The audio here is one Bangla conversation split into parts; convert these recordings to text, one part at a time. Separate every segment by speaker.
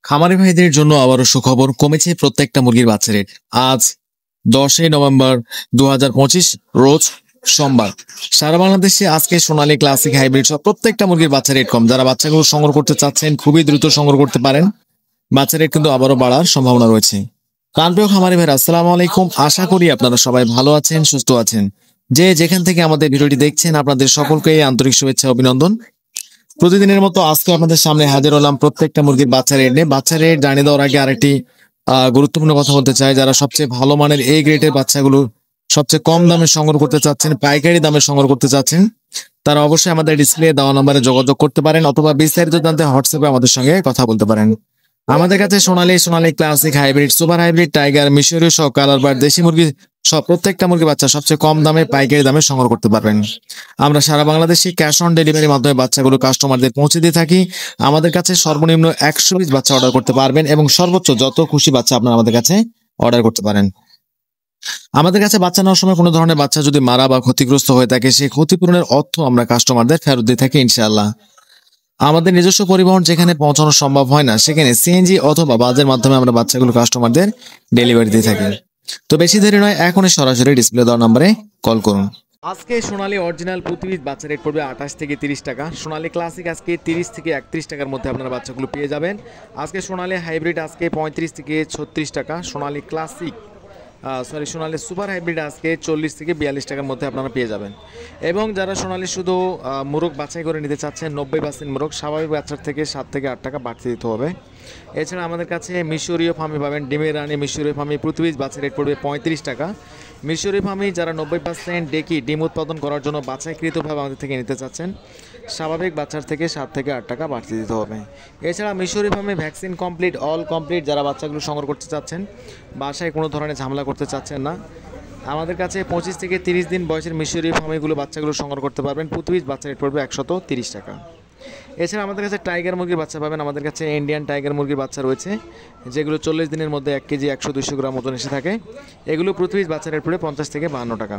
Speaker 1: খামারি ভাইদের জন্য আবারও সুখবর, কমেছে প্রত্যেকটা মুরগির বাচ্চা রেট। আজ 10 নভেম্বর 2025 রোজ সোমবার। সারা বাংলাদেশে আজকে সোনালী ক্লাসিক হাইব্রিড সব প্রত্যেকটা মুরগির বাচ্চা রেট কম। যারা বাচ্চাগুলো সংগ্রহ করতে চাচ্ছেন খুবই দ্রুত সংগ্রহ করতে পারেন। বাচ্চা রেট কিন্তু আবারও বাড়ার সম্ভাবনা রয়েছে। প্রাণপ্রিয় খামারি ভাইরা, আসসালামু আলাইকুম। আশা করি আপনারা সবাই ভালো আছেন, সুস্থ আছেন। যে যেখান থেকে আমাদের ভিডিওটি দেখছেন, আপনাদের সকলকে আন্তরিক শুভেচ্ছা, অভিনন্দন। প্রতিদিনের মতো আজকে আপনাদের সামনে হাজির হলাম প্রত্যেকটা মুরগির বাচ্চা রেট নিয়ে। বাচ্চা রেট জানিয়ে দেওয়ার আগে আরেকটি গুরুত্বপূর্ণ কথা বলতে চাই। যারা সবচেয়ে ভালো মানের এই গ্রেডের বাচ্চাগুলো সবচেয়ে কম দামে সংগ্রহ করতে চাচ্ছেন, পাইকারি দামে সংগ্রহ করতে চাচ্ছেন, তারা অবশ্যই আমাদের ডিসপ্লে দেওয়া নম্বরে যোগাযোগ করতে পারেন, অথবা বিস্তারিত জানতে হোয়াটসঅ্যাপে আমাদের সঙ্গে কথা বলতে পারেন। আমাদের কাছে সোনালী classic hybrid, super hybrid, tiger, মিশরীয় সহ কালার বার, দেশি মুরগি সব প্রত্যেকটা মুরগি বাচ্চা সবচেয়ে কম দামে পাইকারি দামে সংগ্রহ করতে পারবেন। আমরা সারা বাংলাদেশে ক্যাশ অন ডেলিভারির মাধ্যমে বাচ্চাগুলো কাস্টমারদের পৌঁছে দিয়ে থাকি। আমাদের কাছে সর্বনিম্ন 100 পিস বাচ্চা অর্ডার করতে পারবেন এবং সর্বোচ্চ যত খুশি বাচ্চা আপনারা আমাদের কাছে অর্ডার করতে পারেন। আমাদের কাছে বাচ্চা নেওয়ার সময় কোনো ধরনের বাচ্চা যদি মারা বা ক্ষতিগ্রস্ত হয়ে থাকে, সেই ক্ষতিপূরণের অর্থ আমরা কাস্টমারদের ফেরত দিয়ে থাকি ইনশাআল্লাহ। আমাদের নিজস্ব পরিবহন যেখানে পৌঁছানো সম্ভব হয় না, সেখানে সিএনজি অথবা বাসের মাধ্যমে আমরা বাচ্চাগুলো কাস্টমারদের ডেলিভারি দিয়ে থাকি। তো বেশি দেরি নয়, এখনই সরাসরি ডিসপ্লে দেওয়া নম্বরে কল করুন। আজকে সোনালী অরিজিনাল প্রতি পিস বাচ্চা রেট পড়বে 28 থেকে 30 টাকা। সোনালী ক্লাসিক আজকে 30 থেকে 31 টাকার মধ্যে আপনারা বাচ্চাগুলো পেয়ে যাবেন। আজকে সোনালী হাইব্রিড আজকে 35 থেকে 36 টাকা। সোনালী ক্লাসিক সোনালী সুপার হাইব্রিড আজকে 40 থেকে 42 টাকার মধ্যে আপনারা পেয়ে যাবেন। এবং যারা সোনালী শুধু মোরগ বাছাই করে নিতে চাচ্ছেন, 90% মোরগ, স্বাভাবিক বাচ্চার থেকে 7 থেকে 8 টাকা বাড়তি দিতে হবে। এছাড়া আমাদের কাছে মিশরীয় ফার্মি পাবেন, ডিমের রানী মিশরীয় ফার্মি প্রতি পিস বাচ্চা রেট পড়বে 35 টাকা। মিশরীয় ফার্মি যারা 90% ডেকি ডিম উৎপাদন করার জন্য বাছাইকৃতভাবে আমাদের থেকে নিতে চাচ্ছেন, স্বাভাবিক বাচ্চার থেকে 7 থেকে 8 টাকা বাড়তি দিতে হবে। এছাড়া মিশরীয় ফার্মে ভ্যাকসিন কমপ্লিট, অল কমপ্লিট যারা বাচ্চাগুলো সংগ্রহ করতে চাচ্ছেন, বাসায় কোনো ধরনের ঝামেলা করতে চাচ্ছেন না, আমাদের কাছে 25 থেকে 30 দিন বয়সের মিশরীয় ফার্মিগুলো বাচ্চাগুলো সংগ্রহ করতে পারবেন। প্রতি পিস বাচ্চা রেট পড়বে 130 টাকা। এছাড়া আমাদের কাছে টাইগার মুরগির বাচ্চা পাবেন। আমাদের কাছে ইন্ডিয়ান টাইগার মুরগির বাচ্চা রয়েছে, যেগুলো 40 দিনের মধ্যে 1 কেজি 100-200 গ্রাম ওজন এসে থাকে। এগুলো প্রতি পিস বাচ্চা রেট পড়বে 50 থেকে 52 টাকা।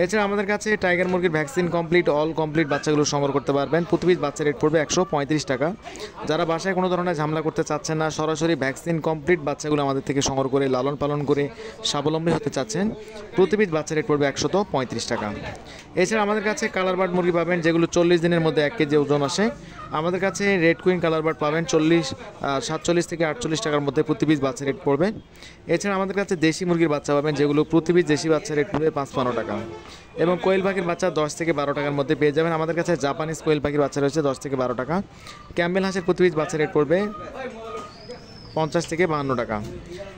Speaker 1: এছাড়া আমাদের কাছে টাইগার মুরগির ভ্যাকসিন কমপ্লিট, অল কমপ্লিট বাচ্চাগুলো সংগ্রহ করতে পারবেন। প্রতি পিস বাচ্চা রেট পড়বে 135 টাকা। যারা বাসায় কোনো ধরনের ঝামেলা করতে চাচ্ছেন না, সরাসরি ভ্যাকসিন কমপ্লিট বাচ্চাগুলো আমাদের থেকে সংগ্রহ করে লালন পালন করে স্বাবলম্বী হতে চাচ্ছেন, প্রতি পিস বাচ্চা রেট পড়বে 135 টাকা। এছাড়া আমাদের কাছে কালার বার্ড মুরগি পাবেন, যেগুলো 40 দিনের মধ্যে 1 কেজি ওজন আসে। আমাদের কাছে রেড কুইন কালার বার্ড পাবেন 47 থেকে 48 টাকার মধ্যে প্রতি পিস বাচ্চা রেট পড়বে। এছাড়া আমাদের কাছে দেশি মুরগির বাচ্চা পাবেন, যেগুলো প্রতি পিস দেশি বাচ্চা রেট পড়বে 55 টাকা। এবং কোয়েল পাখির বাচ্চা 10 থেকে 12 টাকার মধ্যে পেয়ে যাবেন। আমাদের কাছে জাপানিজ কোয়েল পাখির বাচ্চা রয়েছে 10 থেকে 12 টাকা। ক্যাম্বেল হাঁসের প্রতি পিস বাচ্চা রেট পড়বে 50 থেকে 52 টাকা।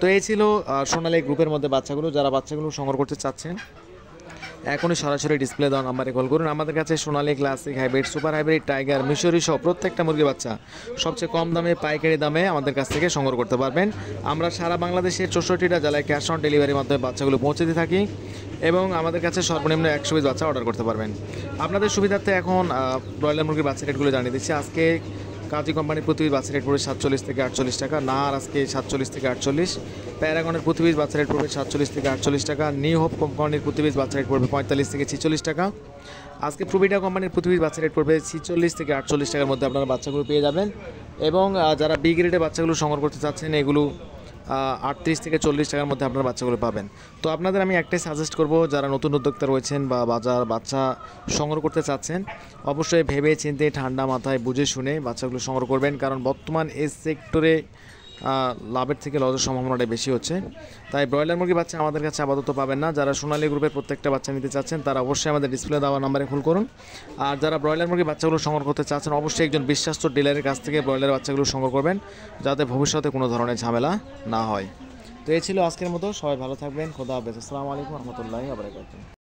Speaker 1: তো এই ছিল সোনালী গ্রুপের মধ্যে বাচ্চাগুলো। যারা বাচ্চাগুলো সংগ্রহ করতে চাচ্ছেন, এখনই সরাসরি ডিসপ্লে দেওয়া নাম্বারে কল করুন। আমাদের কাছে সোনালী classic hybrid, super hybrid, tiger, মিশরি সহ প্রত্যেকটা মুরগি বাচ্চা সবচেয়ে কম দামে পাইকারি দামে আমাদের কাছ থেকে সংগ্রহ করতে পারবেন। আমরা সারা বাংলাদেশের 64টা জেলায় ক্যাশ অন ডেলিভারির মাধ্যমে বাচ্চাগুলো পৌঁছে দিয়ে থাকি এবং আমাদের কাছে সর্বনিম্ন 100 পিস বাচ্চা অর্ডার করতে পারবেন। আপনাদের সুবিধার্থে এখন ব্রয়লার মুরগির বাচ্চা রেটগুলো জানিয়ে দিচ্ছি। আজকে কাজী কোম্পানির প্রতি পিস বাচ্চা রেট পড়বে 47 থেকে 48 টাকা। নাহার আজকে 47 থেকে 48। প্যারাগনের প্রতি পিস বাচ্চা রেট পড়বে 47 থেকে 48 টাকা। নিউ হোপ কোম্পানির প্রতি পিস বাচ্চা রেট পড়বে 45 থেকে 46 টাকা। আজকে প্রভিডা কোম্পানির প্রতি পিস বাচ্চা রেট পড়বে 46 থেকে 48 টাকার মধ্যে আপনারা বাচ্চাগুলো পেয়ে যাবেন। এবং যারা বি গ্রেডের বাচ্চাগুলো সংগ্রহ করতে চাচ্ছেন, এগুলো 38 থেকে 40 টাকার মধ্যে আপনারা বাচ্চাগুলো পাবেন। তো আপনাদের আমি একটাই সাজেস্ট করব, যারা নতুন উদ্যোক্তা রয়েছেন বা বাচ্চা সংগ্রহ করতে চাচ্ছেন, অবশ্যই ভেবে চিন্তে ঠান্ডা মাথায় বুঝে শুনে বাচ্চাগুলো সংগ্রহ করবেন। কারণ বর্তমান এই সেক্টরে লাভের থেকে লসের সম্ভাবনাটা বেশি হচ্ছে। তাই ব্রয়লার মুরগি বাচ্চা আমাদের কাছে আপাতত পাবেন না। যারা সোনালী গ্রুপের প্রত্যেকটা বাচ্চা নিতে চাচ্ছেন, তারা অবশ্যই আমাদের ডিসপ্লে দেওয়া নাম্বারে কল করুন। আর যারা ব্রয়লার মুরগি বাচ্চাগুলো সংগ্রহ করতে চাচ্ছেন, অবশ্যই একজন বিশ্বাস্ত ডিলারের কাছ থেকে ব্রয়লার বাচ্চাগুলো সংগ্রহ করবেন, যাতে ভবিষ্যতে কোনো ধরনের ঝামেলা না হয়। তো এই ছিল আজকের মতো। সবাই ভালো থাকবেন। খোদা হাফেজ। আসসালামু আলাইকুম রহমতুল্লাহি ওয়া বারাকাতুহু।